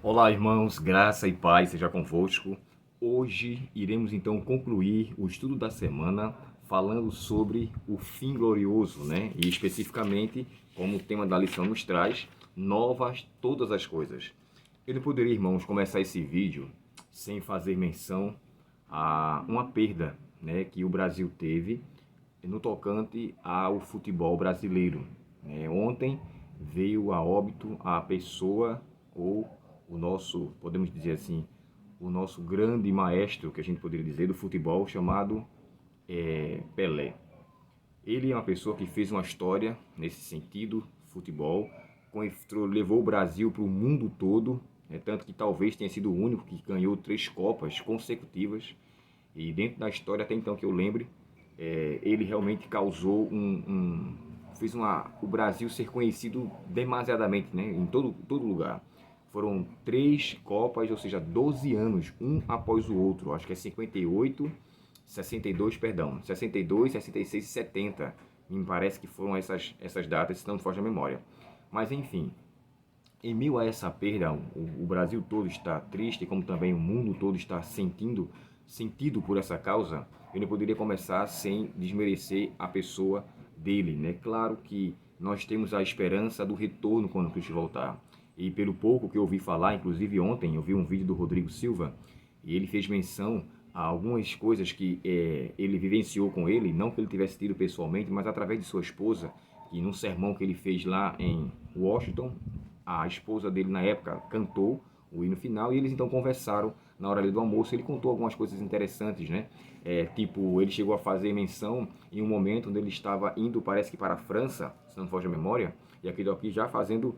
Olá, irmãos, graça e paz seja convosco. Hoje iremos então concluir o estudo da semana falando sobre o fim glorioso, né? E especificamente, como o tema da lição nos traz, novas todas as coisas. Eu não poderia, irmãos, começar esse vídeo sem fazer menção a uma perda, né, que o Brasil teve no tocante ao futebol brasileiro. Ontem veio a óbito a pessoa ou o nosso, podemos dizer assim, o nosso grande maestro, que a gente poderia dizer, do futebol, chamado Pelé. Ele é uma pessoa que fez uma história nesse sentido, futebol, levou o Brasil para o mundo todo, tanto que talvez tenha sido o único que ganhou 3 Copas consecutivas. E dentro da história, até então que eu lembre, ele realmente causou fez o Brasil ser conhecido demasiadamente, né, em todo lugar. Foram 3 Copas, ou seja, 12 anos, um após o outro. Acho que é 58, 62, perdão, 62, 66 e 70. Me parece que foram essas datas, se não me foge a memória. Mas enfim, em meio a essa perda, o Brasil todo está triste, como também o mundo todo está sentido por essa causa. Eu não poderia começar sem desmerecer a pessoa dele, né? Claro que nós temos a esperança do retorno quando Cristo voltar. E pelo pouco que eu ouvi falar, inclusive ontem, eu vi um vídeo do Rodrigo Silva, e ele fez menção a algumas coisas que ele vivenciou com ele, não que ele tivesse tido pessoalmente, mas através de sua esposa, que num sermão que ele fez lá em Washington, a esposa dele na época cantou o hino final e eles então conversaram na hora ali do almoço. Ele contou algumas coisas interessantes, né? Tipo, ele chegou a fazer menção em um momento onde ele estava indo, parece que para a França, se não foge a memória, e aqui já fazendo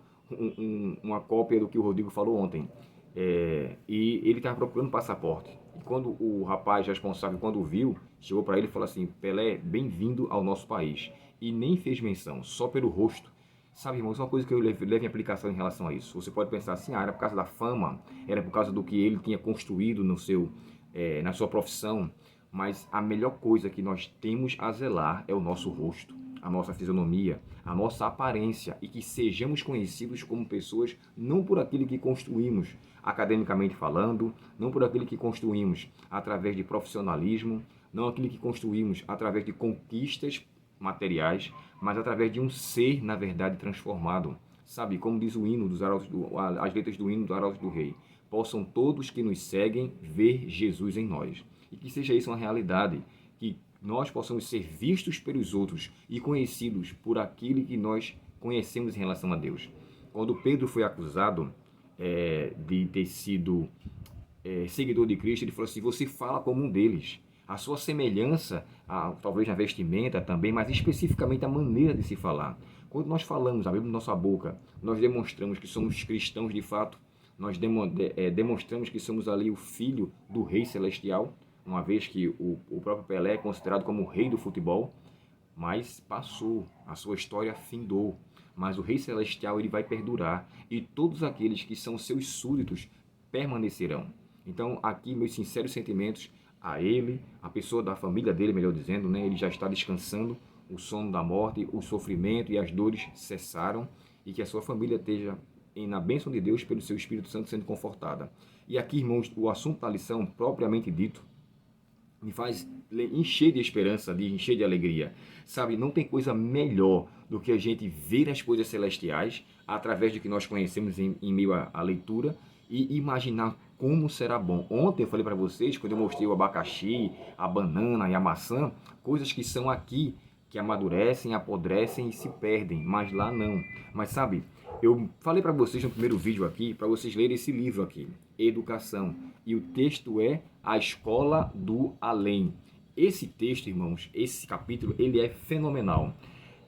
uma cópia do que o Rodrigo falou ontem. E ele estava procurando passaporte. E quando o rapaz responsável, quando o viu, chegou para ele e falou assim: Pelé, bem-vindo ao nosso país. E nem fez menção, só pelo rosto. Sabe, irmãos, uma coisa que eu levo em aplicação em relação a isso. Você pode pensar assim, era por causa da fama, era por causa do que ele tinha construído na sua profissão, mas a melhor coisa que nós temos a zelar é o nosso rosto, a nossa fisionomia, a nossa aparência, e que sejamos conhecidos como pessoas não por aquilo que construímos academicamente falando, não por aquilo que construímos através de profissionalismo, não aquilo que construímos através de conquistas materiais, mas através de um ser, na verdade, transformado. Sabe, como diz o hino as letras do hino do Arautos do Rei: possam todos que nos seguem ver Jesus em nós. E que seja isso uma realidade, que nós possamos ser vistos pelos outros e conhecidos por aquilo que nós conhecemos em relação a Deus. Quando Pedro foi acusado de ter sido seguidor de Cristo, ele falou assim: você fala como um deles. A sua semelhança, talvez na vestimenta também, mas especificamente a maneira de se falar. Quando nós falamos, abrimos nossa boca, nós demonstramos que somos cristãos de fato, nós demonstramos que somos ali o filho do Rei Celestial, uma vez que o próprio Pelé é considerado como o rei do futebol, mas passou, a sua história findou. Mas o Rei Celestial ele vai perdurar e todos aqueles que são seus súditos permanecerão. Então, aqui, meus sinceros sentimentos a ele, a pessoa da família dele, melhor dizendo, né? Ele já está descansando, o sono da morte, o sofrimento e as dores cessaram, e que a sua família esteja na bênção de Deus pelo seu Espírito Santo sendo confortada. E aqui, irmãos, o assunto da lição, propriamente dito, me faz encher de esperança, de encher de alegria. Sabe, não tem coisa melhor do que a gente ver as coisas celestiais através do que nós conhecemos em meio à leitura e imaginar como será bom. Ontem eu falei para vocês, quando eu mostrei o abacaxi, a banana e a maçã, coisas que são aqui, que amadurecem, apodrecem e se perdem, mas lá não. Mas sabe, eu falei para vocês no primeiro vídeo aqui, para vocês lerem esse livro aqui, Educação, e o texto é A Escola do Além. Esse texto, irmãos, esse capítulo, ele é fenomenal.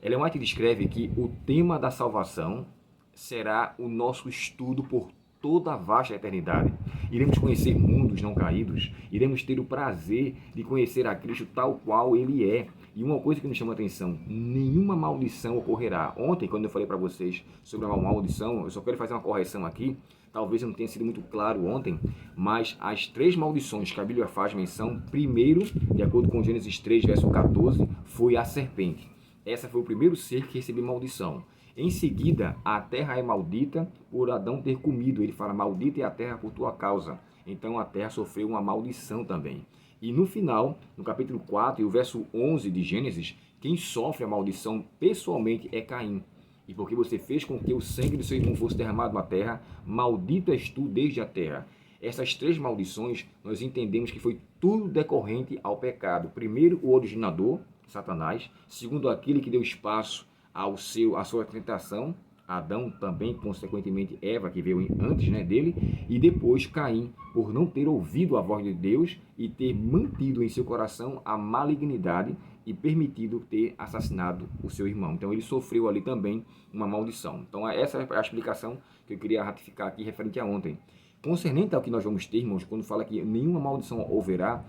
Ellen White descreve que o tema da salvação será o nosso estudo por toda a vasta eternidade. Iremos conhecer mundos não caídos, iremos ter o prazer de conhecer a Cristo tal qual Ele é. E uma coisa que nos chama a atenção: nenhuma maldição ocorrerá. Ontem, quando eu falei para vocês sobre uma maldição, eu só quero fazer uma correção aqui. Talvez eu não tenha sido muito claro ontem, mas as 3 maldições que a Bíblia faz menção, primeiro, de acordo com Gênesis 3, verso 14, foi a serpente. Essa foi o primeiro ser que recebeu maldição. Em seguida, a terra é maldita por Adão ter comido. Ele fala, maldita é a terra por tua causa. Então a terra sofreu uma maldição também. E no final, no capítulo 4 e o verso 11 de Gênesis, quem sofre a maldição pessoalmente é Caim. E porque você fez com que o sangue do seu irmão fosse derramado na terra, maldito és tu desde a terra. Essas três maldições, nós entendemos que foi tudo decorrente ao pecado. Primeiro, o originador, Satanás. Segundo, aquele que deu espaço à sua tentação, Adão também, consequentemente Eva, que veio antes, né, dele. E depois Caim, por não ter ouvido a voz de Deus e ter mantido em seu coração a malignidade e permitido ter assassinado o seu irmão. Então ele sofreu ali também uma maldição. Então essa é a explicação que eu queria ratificar aqui referente a ontem. Concernente ao que nós vamos ter, irmãos, quando fala que nenhuma maldição houverá,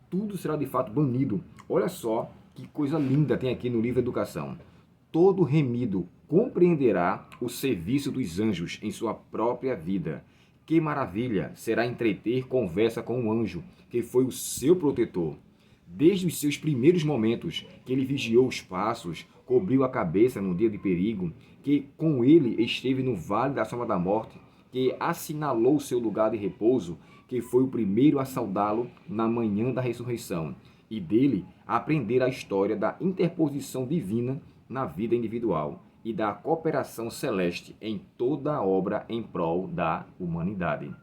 tudo será de fato banido. Olha só que coisa linda tem aqui no livro Educação. Todo remido compreenderá o serviço dos anjos em sua própria vida. Que maravilha será entreter conversa com um anjo, que foi o seu protetor. Desde os seus primeiros momentos, que ele vigiou os passos, cobriu a cabeça no dia de perigo, que com ele esteve no vale da sombra da morte, que assinalou seu lugar de repouso, que foi o primeiro a saudá-lo na manhã da ressurreição, e dele aprender a história da interposição divina na vida individual e da cooperação celeste em toda a obra em prol da humanidade.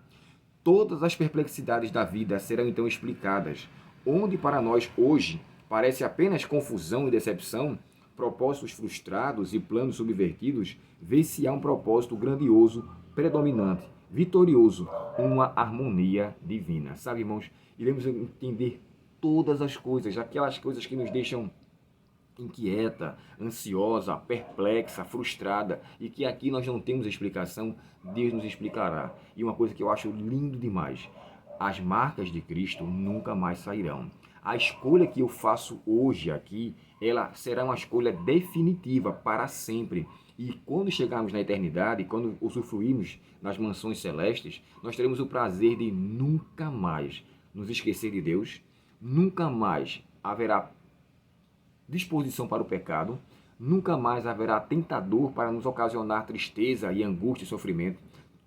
Todas as perplexidades da vida serão então explicadas, onde para nós hoje parece apenas confusão e decepção, propósitos frustrados e planos subvertidos, vê-se há um propósito grandioso, predominante, vitorioso, uma harmonia divina. Sabe, irmãos, iremos entender todas as coisas, aquelas coisas que nos deixam inquieta, ansiosa, perplexa, frustrada, e que aqui nós não temos explicação, Deus nos explicará. E uma coisa que eu acho lindo demais, as marcas de Cristo nunca mais sairão. A escolha que eu faço hoje aqui, ela será uma escolha definitiva para sempre. E quando chegarmos na eternidade, quando usufruirmos nas mansões celestes, nós teremos o prazer de nunca mais nos esquecer de Deus, nunca mais haverá disposição para o pecado, nunca mais haverá tentador para nos ocasionar tristeza e angústia e sofrimento.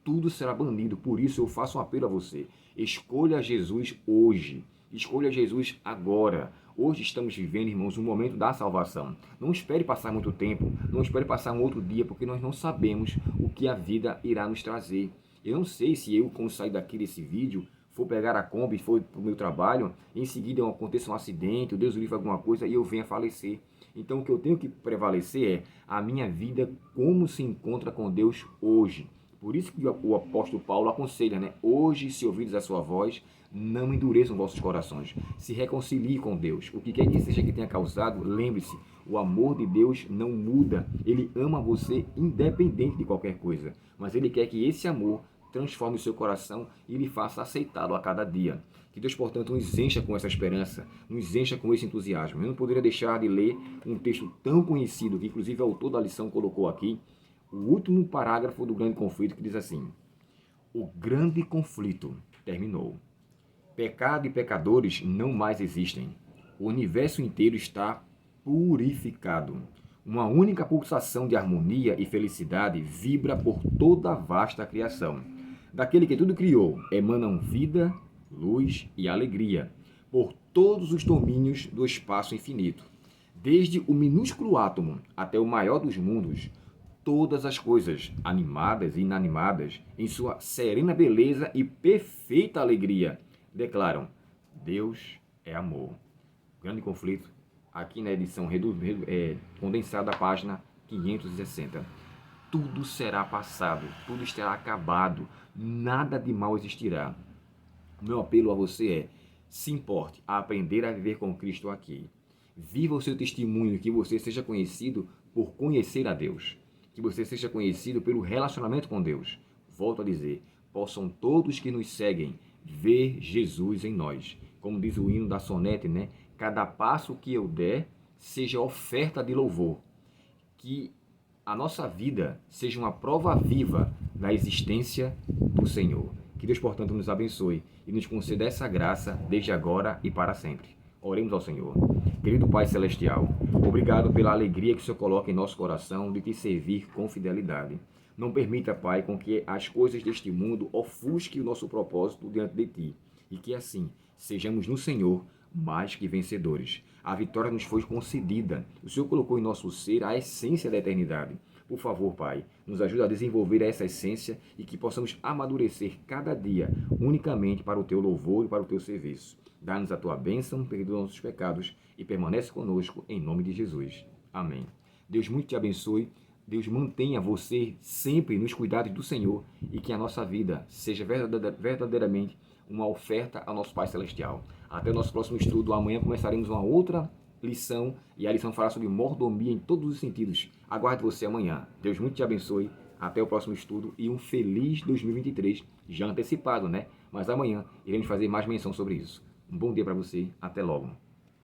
Tudo será banido. Por isso eu faço um apelo a você. Escolha Jesus hoje. Escolha Jesus agora. Hoje estamos vivendo, irmãos, um momento da salvação. Não espere passar muito tempo, não espere passar um outro dia, porque nós não sabemos o que a vida irá nos trazer. Eu não sei se eu, quando sair daqui desse vídeo, for pegar a Kombi, for para o meu trabalho, em seguida aconteça um acidente, o Deus livre alguma coisa e eu venha falecer. Então o que eu tenho que prevalecer é a minha vida como se encontra com Deus hoje. Por isso que o apóstolo Paulo aconselha, né? Hoje, se ouvides a sua voz, não endureçam vossos corações. Se reconcilie com Deus. O que quer que seja que tenha causado, lembre-se, o amor de Deus não muda. Ele ama você independente de qualquer coisa. Mas Ele quer que esse amor transforme o seu coração e lhe faça aceitá-lo a cada dia. Que Deus, portanto, nos encha com essa esperança, nos encha com esse entusiasmo. Eu não poderia deixar de ler um texto tão conhecido, que inclusive o autor da lição colocou aqui, o último parágrafo do grande conflito, que diz assim: o grande conflito terminou. Pecado e pecadores não mais existem. O universo inteiro está purificado. Uma única pulsação de harmonia e felicidade vibra por toda a vasta criação. Daquele que tudo criou, emanam vida, luz e alegria por todos os domínios do espaço infinito. Desde o minúsculo átomo até o maior dos mundos, todas as coisas, animadas e inanimadas, em sua serena beleza e perfeita alegria, declaram: Deus é amor. Grande conflito, aqui na edição condensada da página 560. Tudo será passado, tudo estará acabado, nada de mal existirá. O meu apelo a você é: se importe a aprender a viver com Cristo aqui. Viva o seu testemunho, que você seja conhecido por conhecer a Deus. Que você seja conhecido pelo relacionamento com Deus. Volto a dizer, possam todos que nos seguem ver Jesus em nós. Como diz o hino da Sonete, né? Cada passo que eu der seja oferta de louvor. Que a nossa vida seja uma prova viva da existência do Senhor. Que Deus, portanto, nos abençoe e nos conceda essa graça desde agora e para sempre. Oremos ao Senhor. Querido Pai Celestial, obrigado pela alegria que o Senhor coloca em nosso coração de te servir com fidelidade. Não permita, Pai, com que as coisas deste mundo ofusquem o nosso propósito diante de ti. E que assim sejamos no Senhor mais que vencedores. A vitória nos foi concedida. O Senhor colocou em nosso ser a essência da eternidade. Por favor, Pai, nos ajuda a desenvolver essa essência e que possamos amadurecer cada dia unicamente para o Teu louvor e para o Teu serviço. Dá-nos a Tua bênção, perdoa nossos pecados e permanece conosco em nome de Jesus. Amém. Deus muito te abençoe. Deus mantenha você sempre nos cuidados do Senhor e que a nossa vida seja verdadeiramente uma oferta ao nosso Pai Celestial. Até o nosso próximo estudo. Amanhã começaremos uma outra lição e a lição fará sobre mordomia em todos os sentidos. Aguardo você amanhã. Deus muito te abençoe. Até o próximo estudo e um feliz 2023, já antecipado, né? Mas amanhã iremos fazer mais menção sobre isso. Um bom dia para você. Até logo.